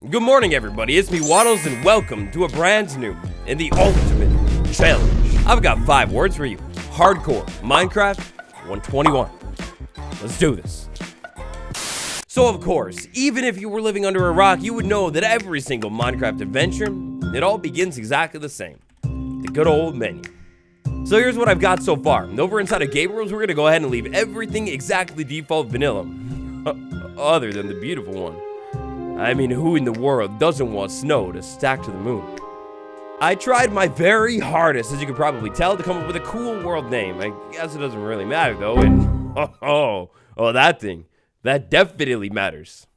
Good morning, everybody. It's me, Waddles, and welcome to a brand new and the ultimate challenge. I've got 5 words for you. Hardcore Minecraft 121. Let's do this. So, of course, even if you were living under a rock, you would know that every single Minecraft adventure, it all begins exactly the same. The good old menu. So here's what I've got so far. Over inside of Gabriel's, we're going to go ahead and leave everything exactly default vanilla. Other than the beautiful one. I mean, who in the world doesn't want snow to stack to the moon? I tried my very hardest, as you can probably tell, to come up with a cool world name. I guess it doesn't really matter, though. And that thing. That definitely matters.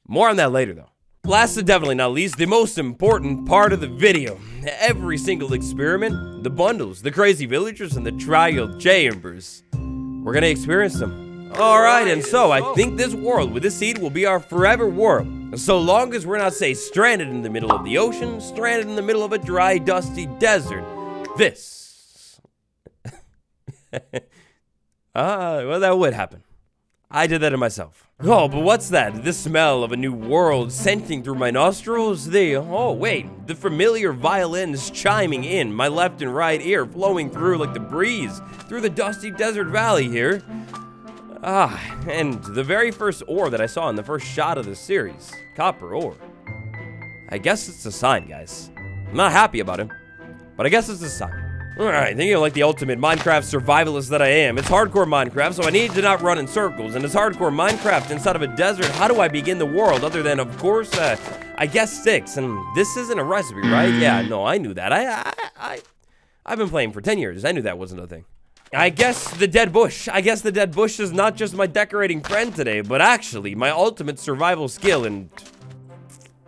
More on that later, though. Last and definitely not least, the most important part of the video. Every single experiment, the bundles, the crazy villagers, and the trial chambers. We're gonna experience them. Alright, and so I think this world with this seed will be our forever world. So long as we're not, say, stranded in the middle of the ocean, stranded in the middle of a dry, dusty desert. This. Well, that would happen. I did that to myself. Oh, but what's that? The smell of a new world scenting through my nostrils? The familiar violins chiming in my left and right ear, flowing through like the breeze through the dusty desert valley here. And the very first ore that I saw in the first shot of the series. Copper ore. I guess it's a sign, guys. I'm not happy about it, but I guess it's a sign. Alright, thinking like the ultimate Minecraft survivalist that I am. It's hardcore Minecraft, so I need to not run in circles. And it's hardcore Minecraft inside of a desert. How do I begin the world other than, of course, I guess sticks. And this isn't a recipe, right? Yeah, no, I knew that. I've been playing for 10 years. I knew that wasn't a thing. I guess the dead bush. I guess the dead bush is not just my decorating friend today, but actually my ultimate survival skill. And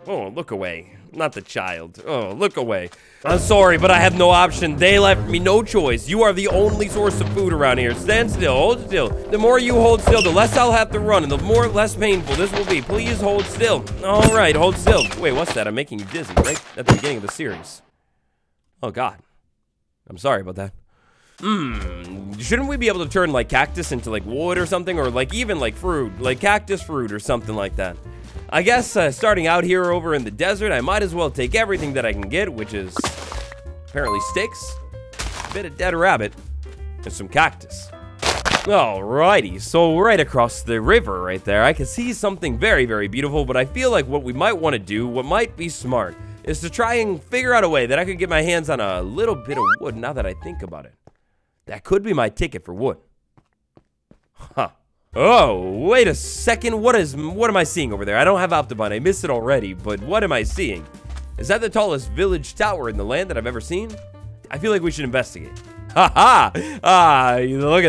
oh, look away. Not the child. Oh, look away. I'm sorry, but I have no option. They left me no choice. You are the only source of food around here. Stand still. Hold still. The more you hold still, the less I'll have to run, and the less painful this will be. Please hold still. All right, hold still. Wait, what's that? I'm making you dizzy, right? At the beginning of the series. Oh, God. I'm sorry about that. Shouldn't we be able to turn, like, cactus into, like, wood or something? Or, like, even, like, fruit. Like, cactus fruit or something like that. I guess starting out here over in the desert, I might as well take everything that I can get, which is apparently sticks, a bit of dead rabbit, and some cactus. Alrighty, so right across the river right there, I can see something very, very beautiful, but I feel like what we might want to do, what might be smart, is to try and figure out a way that I could get my hands on a little bit of wood now that I think about it. That could be my ticket for wood. Huh. Oh, wait a second. What am I seeing over there? I don't have Optibon. I missed it already, but what am I seeing? Is that the tallest village tower in the land that I've ever seen? I feel like we should investigate. Look at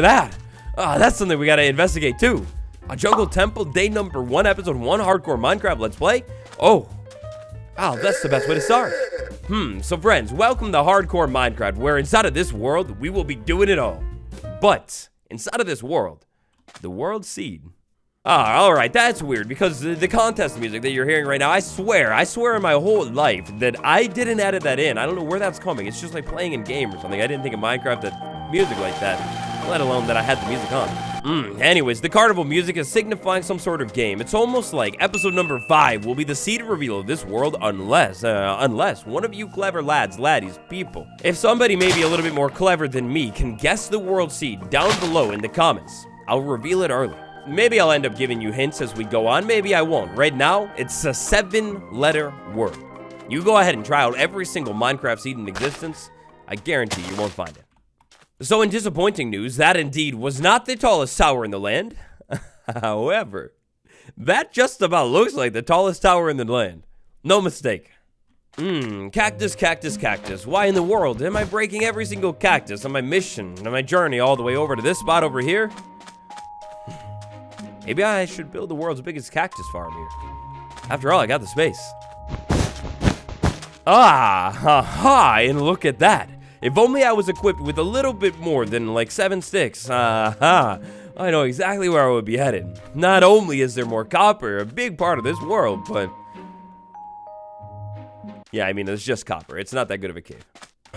that. That's something we gotta investigate too. A jungle temple, day number 1, episode 1, hardcore Minecraft Let's Play. Oh, that's the best way to start. So friends, welcome to hardcore Minecraft, where inside of this world, we will be doing it all. But inside of this world, the world seed. Alright, that's weird, because the contest music that you're hearing right now, I swear in my whole life that I didn't edit that in. I don't know where that's coming. It's just like playing in game or something. I didn't think of Minecraft had music like that, let alone that I had the music on. Anyways, the carnival music is signifying some sort of game. It's almost like episode number 5 will be the seed reveal of this world unless one of you clever laddies, people. If somebody maybe a little bit more clever than me can guess the world seed down below in the comments, I'll reveal it early. Maybe I'll end up giving you hints as we go on. Maybe I won't. Right now, it's a 7-letter word. You go ahead and try out every single Minecraft seed in existence. I guarantee you won't find it. So in disappointing news, that indeed was not the tallest tower in the land. However, that just about looks like the tallest tower in the land. No mistake. Cactus, cactus, cactus. Why in the world am I breaking every single cactus on my mission, on my journey all the way over to this spot over here? Maybe I should build the world's biggest cactus farm here. After all, I got the space. And look at that. If only I was equipped with a little bit more than like 7 sticks. I know exactly where I would be headed. Not only is there more copper, a big part of this world, but yeah, I mean, it's just copper. It's not that good of a cave.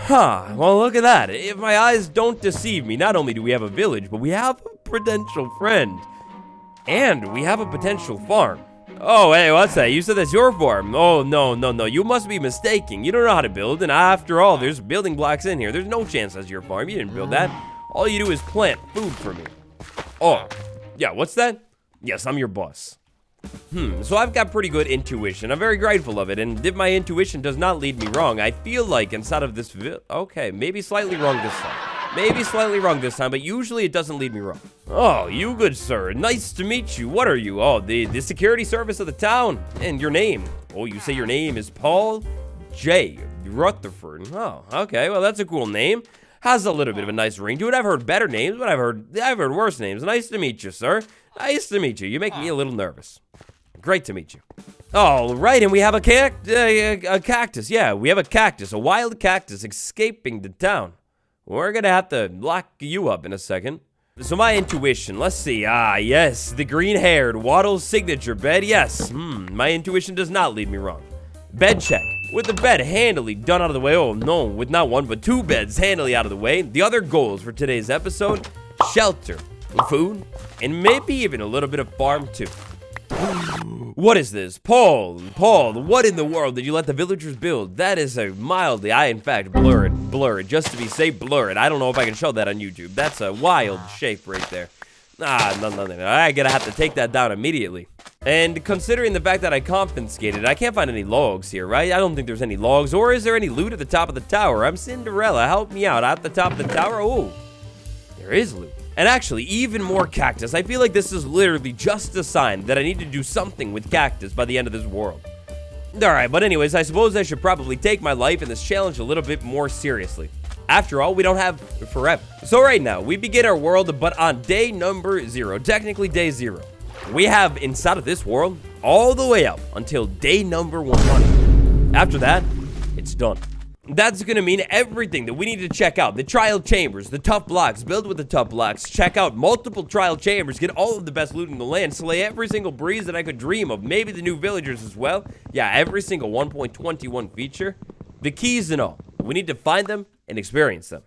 Well, look at that. If my eyes don't deceive me, not only do we have a village, but we have a potential friend. And we have a potential farm. Oh, hey, what's that? You said that's your farm. Oh, no, no, no. You must be mistaken. You don't know how to build, and after all, there's building blocks in here. There's no chance that's your farm. You didn't build that. All you do is plant food for me. Oh, yeah, what's that? Yes, I'm your boss. So I've got pretty good intuition. I'm very grateful of it, and if my intuition does not lead me wrong, I feel like inside of this okay, maybe slightly wrong this time. Maybe slightly wrong this time, but usually it doesn't lead me wrong. Oh, you good sir. Nice to meet you. What are you? Oh, the security service of the town. And your name? Oh, you say your name is Paul J. Rutherford. Oh, okay. Well, that's a cool name. Has a little bit of a nice ring to it. I've heard better names, but I've heard worse names. Nice to meet you, sir. Nice to meet you. You make me a little nervous. Great to meet you. All right, and we have a cactus. Yeah, we have a cactus, a wild cactus escaping the town. We're gonna have to lock you up in a second. So my intuition, let's see. Ah, yes, the green-haired Waddle's signature bed. Yes, my intuition does not lead me wrong. Bed check. With the bed handily done out of the way. Oh, no, with not one, but two beds handily out of the way. The other goals for today's episode, shelter, food, and maybe even a little bit of farm, too. What is this? Paul, what in the world did you let the villagers build? That is a mildly, in fact, blur it, just to be safe, blur it. I don't know if I can show that on YouTube. That's a wild shape right there. No. I gotta have to take that down immediately. And considering the fact that I confiscated, I can't find any logs here, right? I don't think there's any logs, or is there any loot at the top of the tower? I'm Cinderella, help me out. At the top of the tower, oh, there is loot. And actually, even more cactus. I feel like this is literally just a sign that I need to do something with cactus by the end of this world. Alright, but anyways, I suppose I should probably take my life and this challenge a little bit more seriously. After all, we don't have forever. So right now, we begin our world, but on day number 0, technically day 0. We have inside of this world all the way up until day number 100. After that, it's done. That's gonna mean everything that we need to check out. The trial chambers, the tough blocks, build with the tough blocks, check out multiple trial chambers, get all of the best loot in the land, slay every single breeze that I could dream of, maybe the new villagers as well. Yeah, every single 1.21 feature. The keys and all. We need to find them and experience them.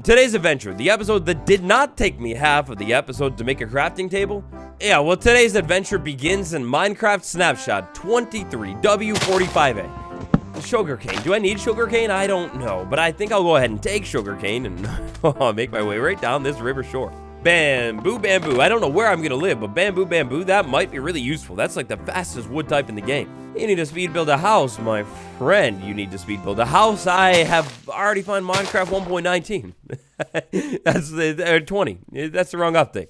Today's adventure, the episode that did not take me half of the episode to make a crafting table. Yeah, well, today's adventure begins in Minecraft Snapshot 23W45A. Sugarcane. Do I need sugarcane? I don't know, but I think I'll go ahead and take sugarcane and make my way right down this river shore. Bamboo. I don't know where I'm gonna live, but bamboo, that might be really useful. That's like the fastest wood type in the game. You need to speed build a house, my friend. You need to speed build a house. I have already found Minecraft 1.19. That's the 20. That's the wrong update.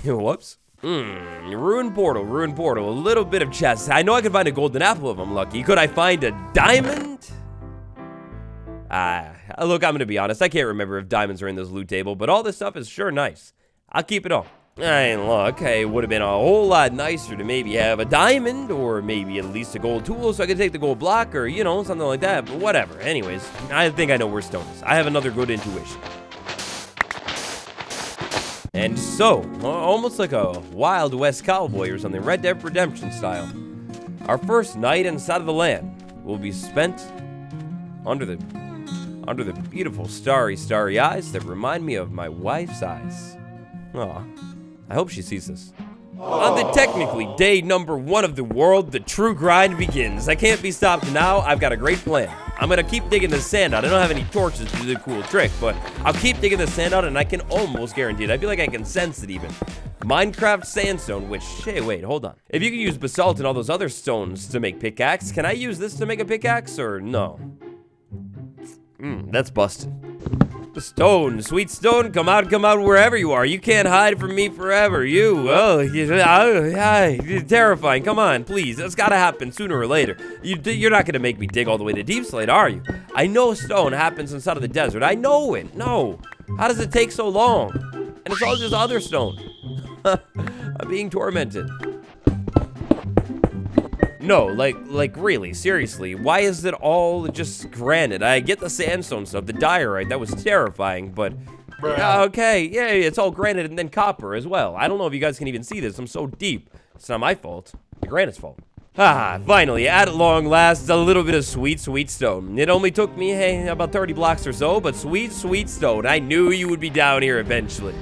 Whoops. Ruined portal. A little bit of chest. I know I could find a golden apple if I'm lucky. Could I find a diamond? Look, I'm gonna be honest. I can't remember if diamonds are in this loot table, but all this stuff is sure nice. I'll keep it all. Look, hey, it would have been a whole lot nicer to maybe have a diamond, or maybe at least a gold tool so I could take the gold block, or, you know, something like that, but whatever. Anyways, I think I know where stone is. I have another good intuition. And so, almost like a Wild West cowboy or something, Red Dead Redemption style, our first night inside of the land will be spent under the beautiful starry eyes that remind me of my wife's eyes. Aw, I hope she sees this. On the technically day number 1 of the world, the true grind begins. I can't be stopped now. I've got a great plan. I'm gonna keep digging the sand out. I don't have any torches to do the cool trick, but I'll keep digging the sand out, and I can almost guarantee it. I feel like I can sense it even. Minecraft sandstone, which, hey, wait, hold on. If you can use basalt and all those other stones to make pickaxe, can I use this to make a pickaxe, or no? That's busted. The stone, sweet stone, come out wherever you are. You can't hide from me forever. You're terrifying. Come on, please. It's gotta happen sooner or later. You're not gonna make me dig all the way to Deep Slate, are you? I know stone happens inside of the desert. I know it. No. How does it take so long? And it's all just other stone. I'm being tormented. No, like really, seriously, why is it all just granite? I get the sandstone stuff, the diorite, that was terrifying, but okay, yeah, it's all granite and then copper as well. I don't know if you guys can even see this, I'm so deep. It's not my fault, the granite's fault. Finally, at long last, a little bit of sweet stone. It only took me, hey, about 30 blocks or so, but sweet stone. I knew you would be down here eventually.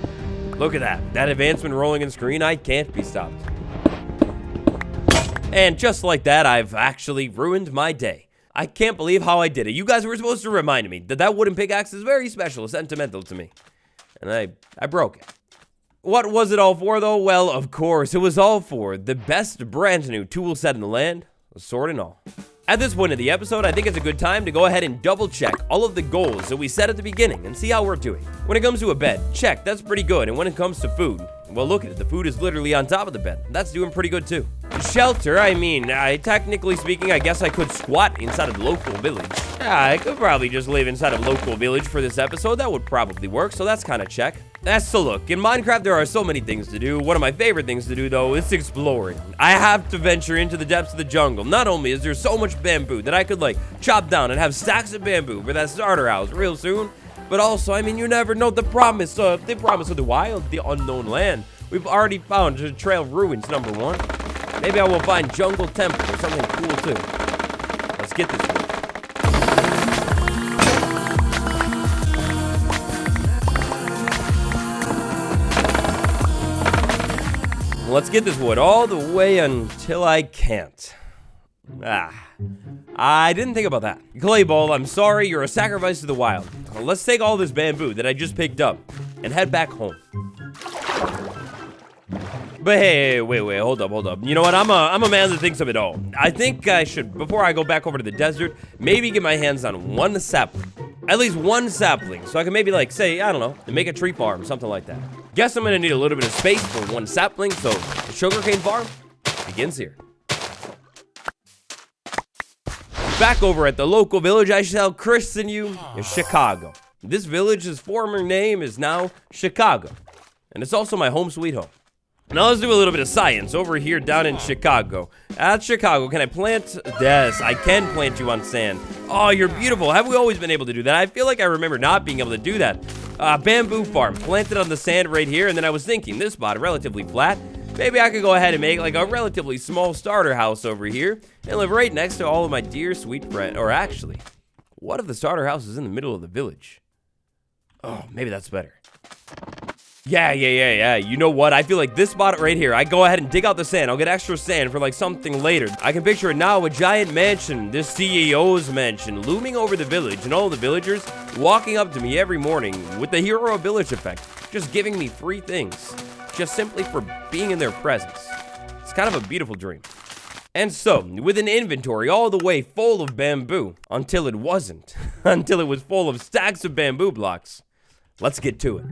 Look at that advancement rolling in screen, I can't be stopped. And just like that, I've actually ruined my day. I can't believe how I did it. You guys were supposed to remind me that that wooden pickaxe is very special, sentimental to me. And I broke it. What was it all for, though? Well, of course, it was all for the best brand new tool set in the land, sword and all. At this point of the episode, I think it's a good time to go ahead and double check all of the goals that we set at the beginning and see how we're doing. When it comes to a bed, check, that's pretty good. And when it comes to food, well, look at it, the food is literally on top of the bed. That's doing pretty good too. Shelter, I mean, technically speaking, I guess I could squat inside of the local village. Yeah, I could probably just live inside of local village for this episode. That would probably work, so that's kind of check. That's to look. In Minecraft, there are so many things to do. One of my favorite things to do, though, is exploring. I have to venture into the depths of the jungle. Not only is there so much bamboo that I could, like, chop down and have stacks of bamboo for that starter house real soon, but also, I mean, you never know the promise of the wild, the unknown land. We've already found Trail Ruins #1. Maybe I will find Jungle Temple or something cool, too. Let's get this one. Let's get this wood all the way until I can't. I didn't think about that. Clay Ball, I'm sorry, you're a sacrifice to the wild. Let's take all this bamboo that I just picked up and head back home. But hey, wait, hold up. You know what, I'm a man that thinks of it all. I think I should, before I go back over to the desert, maybe get my hands on one sapling. At least one sapling, so I can maybe, like, say, I don't know, make a tree farm, something like that. Guess I'm gonna need a little bit of space for one sapling, so the Sugarcane Farm begins here. Back over at the local village, I shall christen you Chicago. This village's former name is now Chicago, and it's also my home sweet home. Now let's do a little bit of science over here down in Chicago. At Chicago, can I plant? Yes, I can plant you on sand. Oh, you're beautiful. Have we always been able to do that? I feel like I remember not being able to do that. Bamboo farm, planted on the sand right here, and then I was thinking, this spot, relatively flat. Maybe I could go ahead and make like a relatively small starter house over here and live right next to all of my dear sweet friends. Or actually, what if the starter house is in the middle of the village? Oh, maybe that's better. Yeah. You know what? I feel like this spot right here, I go ahead and dig out the sand. I'll get extra sand for like something later. I can picture it now, a giant mansion, this CEO's mansion, looming over the village, and all the villagers walking up to me every morning with the hero of village effect, just giving me free things, just simply for being in their presence. It's kind of a beautiful dream. And so, with an inventory all the way full of bamboo, until it wasn't, until it was full of stacks of bamboo blocks, let's get to it.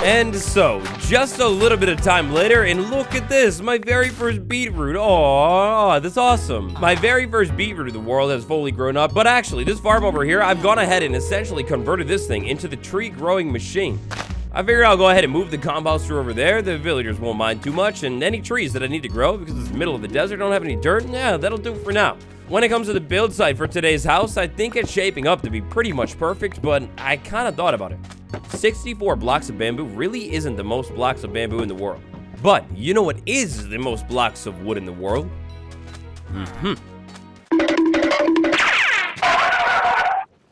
And so, just a little bit of time later, and look at this, my very first beetroot. Oh, that's awesome. My very first beetroot in the world has fully grown up, but actually, this farm over here, I've gone ahead and essentially converted this thing into the tree growing machine. I figured I'll go ahead and move the composter over there. The villagers won't mind too much, and any trees that I need to grow, because it's the middle of the desert, don't have any dirt, yeah, that'll do for now. When it comes to the build site for today's house, I think it's shaping up to be pretty much perfect, but I kind of thought about it. 64 blocks of bamboo really isn't the most blocks of bamboo in the world. But you know what is the most blocks of wood in the world?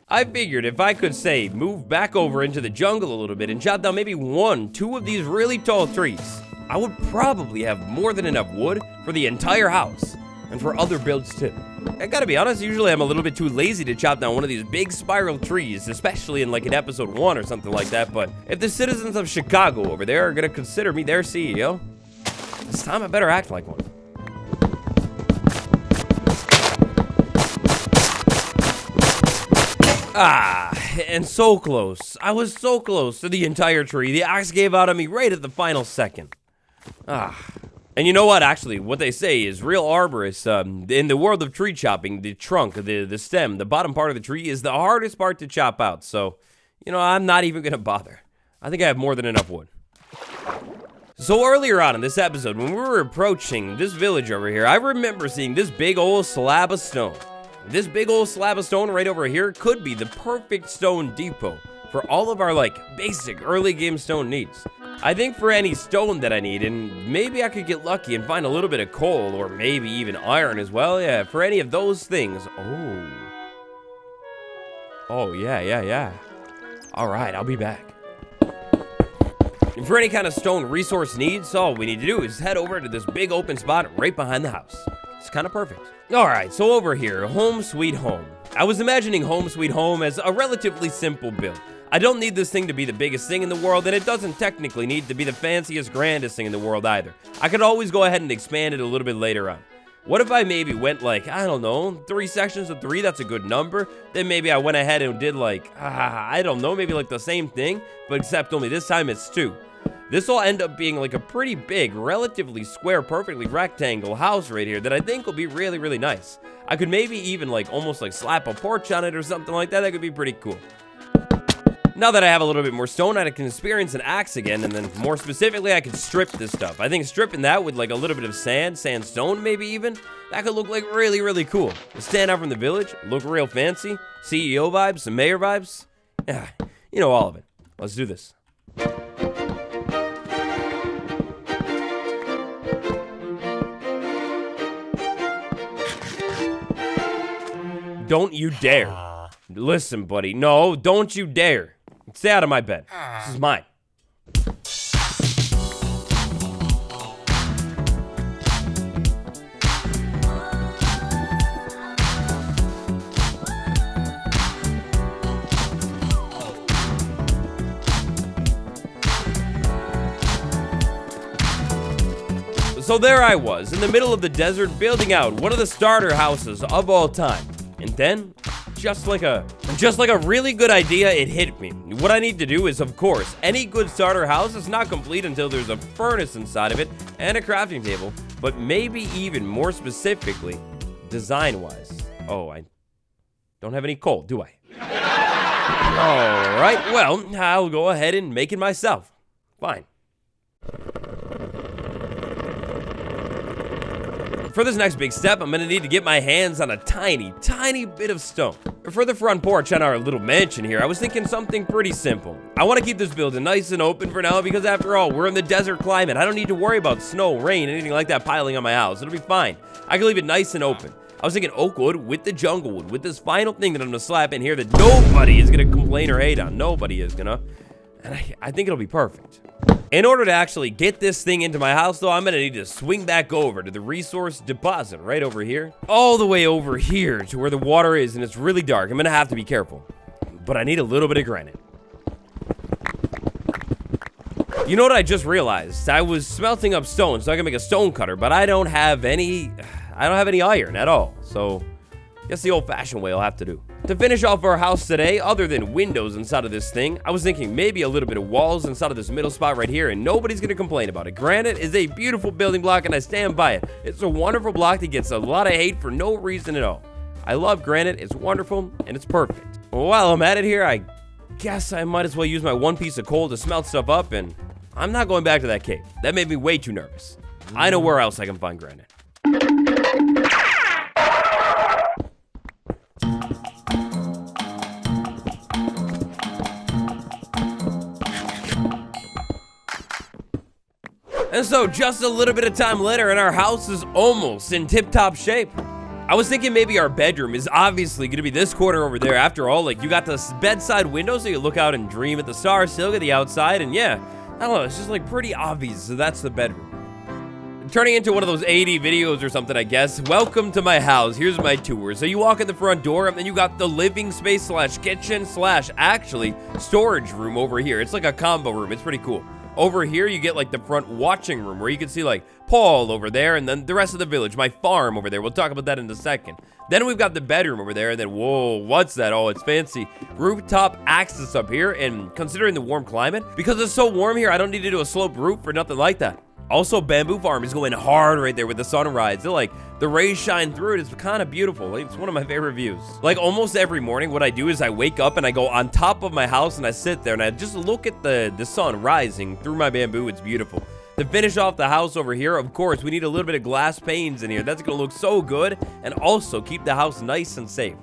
I figured if I could, say, move back over into the jungle a little bit and chop down maybe 1-2 of these really tall trees, I would probably have more than enough wood for the entire house and for other builds too. I gotta be honest, usually I'm a little bit too lazy to chop down one of these big spiral trees, especially in like an episode 1 or something like that, but if the citizens of Chicago over there are gonna consider me their CEO, this time I better act like one. And so close. I was so close to the entire tree. The axe gave out on me right at the final second. And you know what, actually, what they say is real arborists, in the world of tree chopping, the trunk, the stem, the bottom part of the tree is the hardest part to chop out. So, you know, I'm not even going to bother. I think I have more than enough wood. So earlier on in this episode, when we were approaching this village over here, I remember seeing this big old slab of stone. This big old slab of stone right over here could be the perfect stone depot for all of our, like, basic early game stone needs. I think for any stone that I need, and maybe I could get lucky and find a little bit of coal, or maybe even iron as well. Yeah, for any of those things. Oh, yeah. All right, I'll be back. And for any kind of stone resource needs, all we need to do is head over to this big open spot right behind the house. It's kind of perfect. All right, so over here, home sweet home. I was imagining home sweet home as a relatively simple build. I don't need this thing to be the biggest thing in the world, and it doesn't technically need to be the fanciest, grandest thing in the world either. I could always go ahead and expand it a little bit later on. What if I maybe went like, I don't know, 3 sections of 3, that's a good number. Then maybe I went ahead and did like, I don't know, maybe like the same thing, but except only this time it's 2. This will end up being like a pretty big, relatively square, perfectly rectangle house right here that I think will be really, really nice. I could maybe even like almost like slap a porch on it or something like that. That could be pretty cool. Now that I have a little bit more stone, I can experience an axe again, and then more specifically, I can strip this stuff. I think stripping that with like a little bit of sandstone maybe even, that could look like really, really cool. Stand out from the village, look real fancy, CEO vibes, some mayor vibes. Yeah, you know, all of it. Let's do this. Don't you dare. Listen, buddy. No, don't you dare. Stay out of my bed. This is mine. So there I was, in the middle of the desert, building out one of the starter houses of all time. And then, just like a really good idea, it hit me. What I need to do is, of course, any good starter house is not complete until there's a furnace inside of it and a crafting table, but maybe even more specifically, design-wise. Oh, I don't have any coal, do I? All right, well, I'll go ahead and make it myself. Fine. For this next big step, I'm gonna need to get my hands on a tiny bit of stone. For the front porch on our little mansion here, I was thinking something pretty simple. I want to keep this building nice and open for now because after all, we're in the desert climate. I don't need to worry about snow, rain, anything like that piling on my house. It'll be fine. I can leave it nice and open. I was thinking oak wood with the jungle wood, with this final thing that I'm gonna slap in here that nobody is gonna complain or hate on. Nobody is gonna. And I think it'll be perfect. In order to actually get this thing into my house, though, I'm going to need to swing back over to the resource deposit right over here. All the way over here to where the water is, and it's really dark. I'm going to have to be careful. But I need a little bit of granite. You know what I just realized? I was smelting up stone so I can make a stone cutter, but I don't have any iron at all. So I guess the old-fashioned way I'll have to do. To finish off our house today, other than windows inside of this thing, I was thinking maybe a little bit of walls inside of this middle spot right here, and nobody's gonna complain about it. Granite is a beautiful building block, and I stand by it. It's a wonderful block that gets a lot of hate for no reason at all. I love granite, it's wonderful, and it's perfect. While I'm at it here, I guess I might as well use my one piece of coal to smelt stuff up, and I'm not going back to that cave. That made me way too nervous. I know where else I can find granite. And so just a little bit of time later and our house is almost in tip-top shape. I was thinking maybe our bedroom is obviously going to be this corner over there. After all, like you got this bedside window so you look out and dream at the stars, still at the outside. And yeah, I don't know, it's just like pretty obvious. So that's the bedroom. Turning into one of those 80 videos or something, I guess. Welcome to my house. Here's my tour. So you walk in the front door and then you got the living space slash kitchen slash actually storage room over here. It's like a combo room. It's pretty cool. Over here, you get like the front watching room where you can see like Paul over there and then the rest of the village, my farm over there. We'll talk about that in a second. Then we've got the bedroom over there and then, whoa, what's that? Oh, it's fancy. Rooftop access up here, and considering the warm climate, because it's so warm here, I don't need to do a sloped roof or nothing like that. Also, Bamboo Farm is going hard right there with the sunrise. They're like, the rays shine through it. It's kind of beautiful. It's one of my favorite views. Like almost every morning, what I do is I wake up and I go on top of my house and I sit there and I just look at the sun rising through my bamboo. It's beautiful. To finish off the house over here, of course, we need a little bit of glass panes in here. That's going to look so good and also keep the house nice and safe.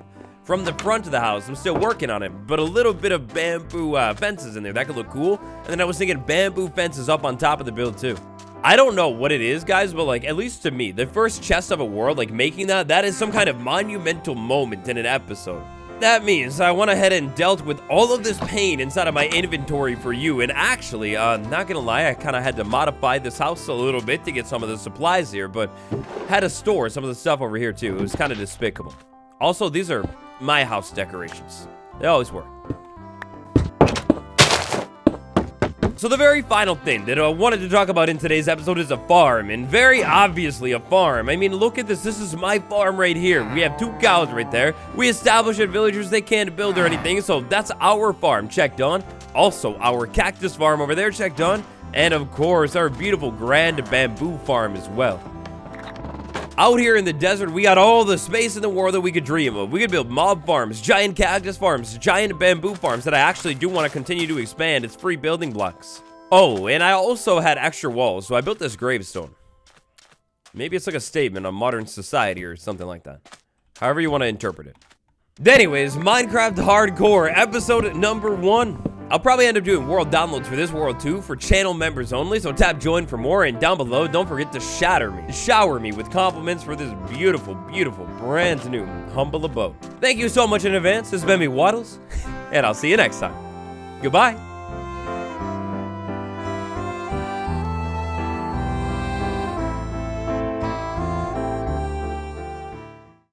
from the front of the house. I'm still working on it, but a little bit of bamboo fences in there. That could look cool. And then I was thinking bamboo fences up on top of the build too. I don't know what it is, guys, but like, at least to me, the first chest of a world, like making that is some kind of monumental moment in an episode. That means I went ahead and dealt with all of this pain inside of my inventory for you. And actually, not gonna lie, I kind of had to modify this house a little bit to get some of the supplies here, but had to store some of the stuff over here too. It was kind of despicable. Also, these are my house decorations. They always were. So the very final thing that I wanted to talk about in today's episode is a farm, and very obviously a farm. I mean, look at this. This is my farm right here. We have 2 cows right there. We established that villagers, they can't build or anything, so that's our farm checked on. Also, our cactus farm over there checked on. And of course, our beautiful grand bamboo farm as well. Out here in the desert, we got all the space in the world that we could dream of. We could build mob farms, giant cactus farms, giant bamboo farms that I actually do want to continue to expand. It's free building blocks. Oh, and I also had extra walls, so I built this gravestone. Maybe it's like a statement on modern society or something like that. However you want to interpret it. Anyways, Minecraft Hardcore episode number 1. I'll probably end up doing world downloads for this world too, for channel members only, so tap join for more, and down below, don't forget to shower me with compliments for this beautiful, beautiful, brand new, humble abode. Thank you so much in advance. This has been me, Waddles, and I'll see you next time. Goodbye.